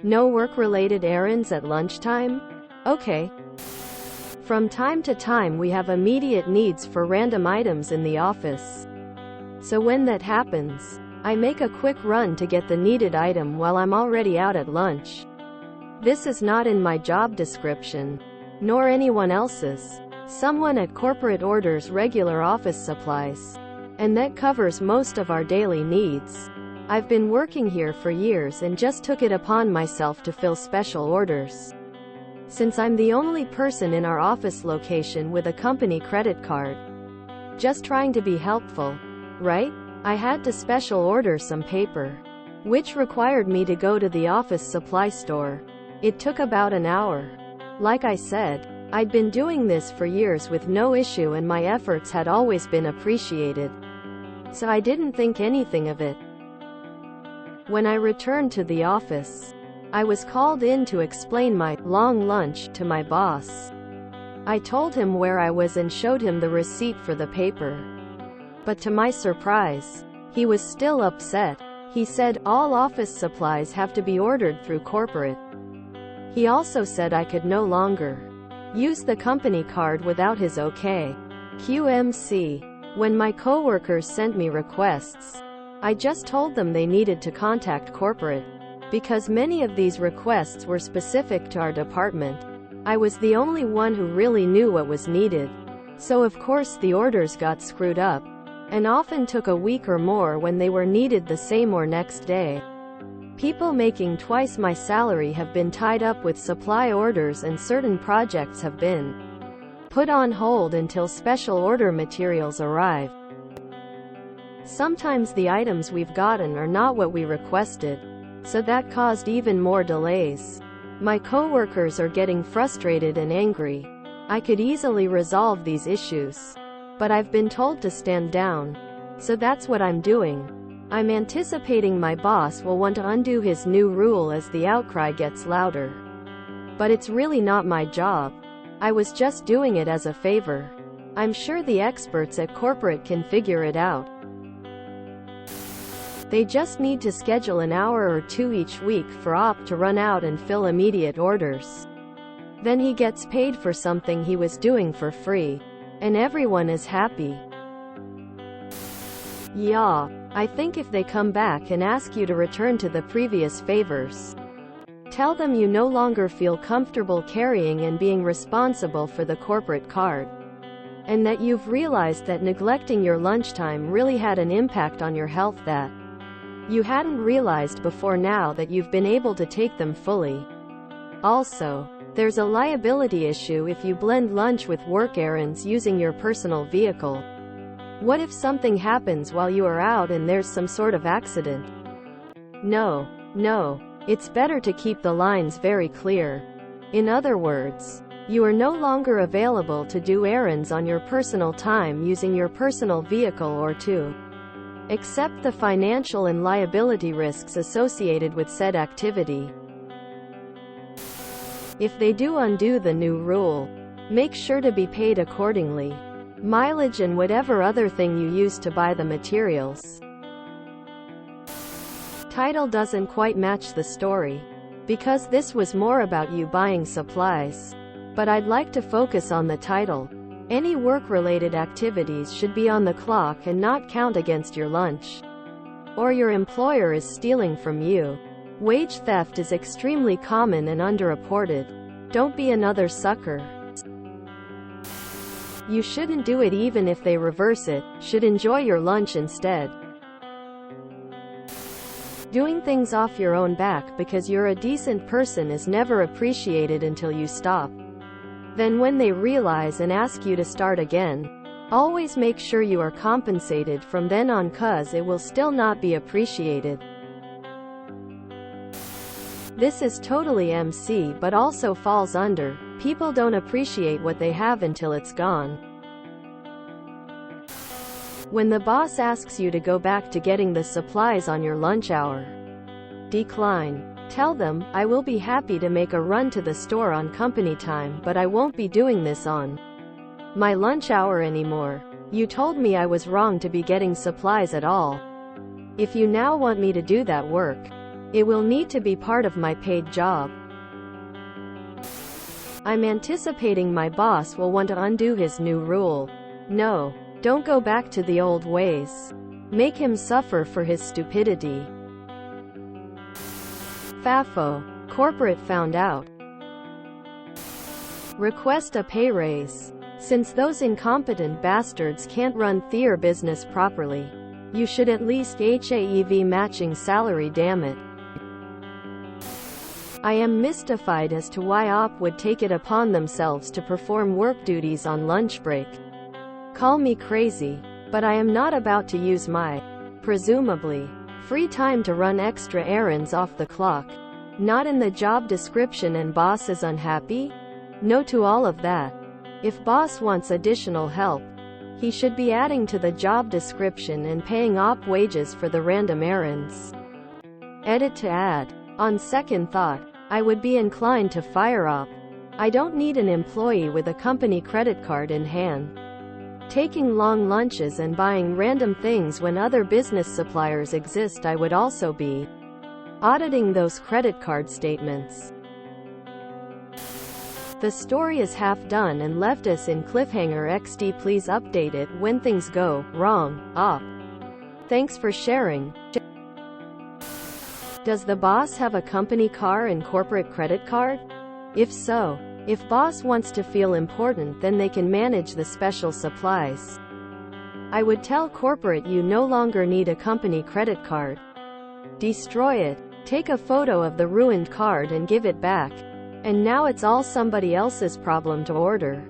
No work-related errands at lunchtime? Okay. From time to time we have immediate needs for random items in the office. So when that happens, I make a quick run to get the needed item while I'm already out at lunch. This is not in my job description, nor anyone else's. Someone at corporate orders regular office supplies, and that covers most of our daily needs. I've been working here for years and just took it upon myself to fill special orders. Since I'm the only person in our office location with a company credit card. Just trying to be helpful, right? I had to special order some paper, which required me to go to the office supply store. It took about an hour. Like I said, I'd been doing this for years with no issue and my efforts had always been appreciated. So I didn't think anything of it. When I returned to the office, I was called in to explain my long lunch to my boss. I told him where I was and showed him the receipt for the paper. But to my surprise, he was still upset. He said all office supplies have to be ordered through corporate. He also said I could no longer use the company card without his okay. QMC. When my coworkers sent me requests, I just told them they needed to contact corporate. Because many of these requests were specific to our department, I was the only one who really knew what was needed. So of course the orders got screwed up, and often took a week or more when they were needed the same or next day. People making twice my salary have been tied up with supply orders and certain projects have been put on hold until special order materials arrive. Sometimes the items we've gotten are not what we requested, so that caused even more delays. My coworkers are getting frustrated and angry. I could easily resolve these issues, but I've been told to stand down. So that's what I'm doing. I'm anticipating my boss will want to undo his new rule as the outcry gets louder. But it's really not my job. I was just doing it as a favor. I'm sure the experts at corporate can figure it out. They just need to schedule an hour or two each week for op to run out and fill immediate orders. Then he gets paid for something he was doing for free. And everyone is happy. Yeah, I think if they come back and ask you to return to the previous favors, tell them you no longer feel comfortable carrying and being responsible for the corporate card, and that you've realized that neglecting your lunchtime really had an impact on your health that you hadn't realized before. Now that you've been able to take them fully. Also, there's a liability issue if you blend lunch with work errands using your personal vehicle. What if something happens while you are out and there's some sort of accident? No, it's better to keep the lines very clear. In other words, you are no longer available to do errands on your personal time using your personal vehicle or to accept the financial and liability risks associated with said activity. If they do undo the new rule, make sure to be paid accordingly. Mileage and whatever other thing you use to buy the materials. Title doesn't quite match the story, because this was more about you buying supplies. But I'd like to focus on the title. Any work-related activities should be on the clock and not count against your lunch, or your employer is stealing from you. Wage theft is extremely common and underreported. Don't be another sucker. You shouldn't do it even if they reverse it. Should enjoy your lunch instead. Doing things off your own back because you're a decent person is never appreciated until you stop. Then when they realize and ask you to start again, always make sure you are compensated from then on, cause it will still not be appreciated. This is totally MC but also falls under, people don't appreciate what they have until it's gone. When the boss asks you to go back to getting the supplies on your lunch hour, decline. Tell them, I will be happy to make a run to the store on company time, but I won't be doing this on my lunch hour anymore. You told me I was wrong to be getting supplies at all. If you now want me to do that work, It will need to be part of my paid job. I'm anticipating my boss will want to undo his new rule. No, don't go back to the old ways. Make him suffer for his stupidity. FAFO. Corporate found out. Request a pay raise. Since those incompetent bastards can't run their business properly, you should at least HAEV matching salary, damn it. I am mystified as to why OP would take it upon themselves to perform work duties on lunch break. Call me crazy, but I am not about to use my, presumably, free time to run extra errands off the clock. Not in the job description, and boss is unhappy? No to all of that. If boss wants additional help, he should be adding to the job description and paying OP wages for the random errands. Edit to add. On second thought, I would be inclined to fire OP. I don't need an employee with a company credit card in hand, taking long lunches and buying random things when other business suppliers exist. I would also be auditing those credit card statements. The story is half done and left us in cliffhanger XD. Please update it when things go wrong. OP. Thanks for sharing. Does the boss have a company car and corporate credit card? If so, if boss wants to feel important, then they can manage the special supplies. I would tell corporate you no longer need a company credit card. Destroy it. Take a photo of the ruined card and give it back. And now it's all somebody else's problem to order,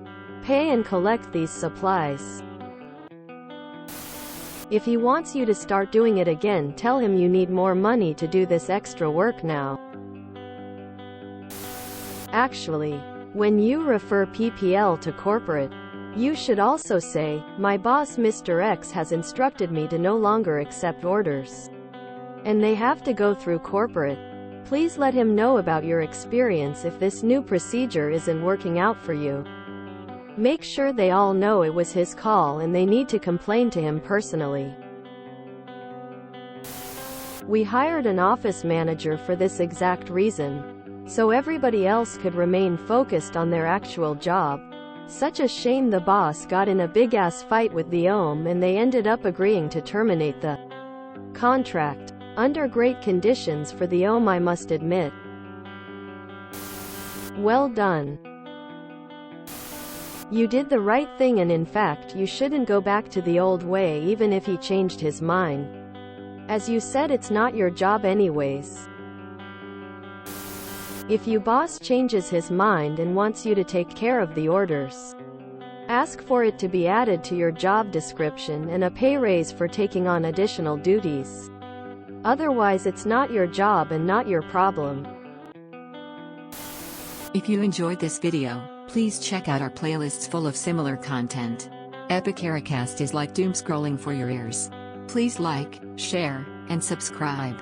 pay and collect these supplies. If he wants you to start doing it again, tell him you need more money to do this extra work now. Actually, when you refer PPL to corporate, you should also say, my boss Mr. X has instructed me to no longer accept orders, and they have to go through corporate. Please let him know about your experience if this new procedure isn't working out for you. Make sure they all know it was his call and they need to complain to him personally. We hired an office manager for this exact reason, so everybody else could remain focused on their actual job. Such a shame the boss got in a big-ass fight with the OM and they ended up agreeing to terminate the contract. Under great conditions for the OM, I must admit. Well done. You did the right thing, and in fact you shouldn't go back to the old way even if he changed his mind. As you said, it's not your job anyways. If your boss changes his mind and wants you to take care of the orders, ask for it to be added to your job description and a pay raise for taking on additional duties. Otherwise it's not your job and not your problem. If you enjoyed this video, please check out our playlists full of similar content. Epic Eracast is like doom scrolling for your ears. Please like, share, and subscribe.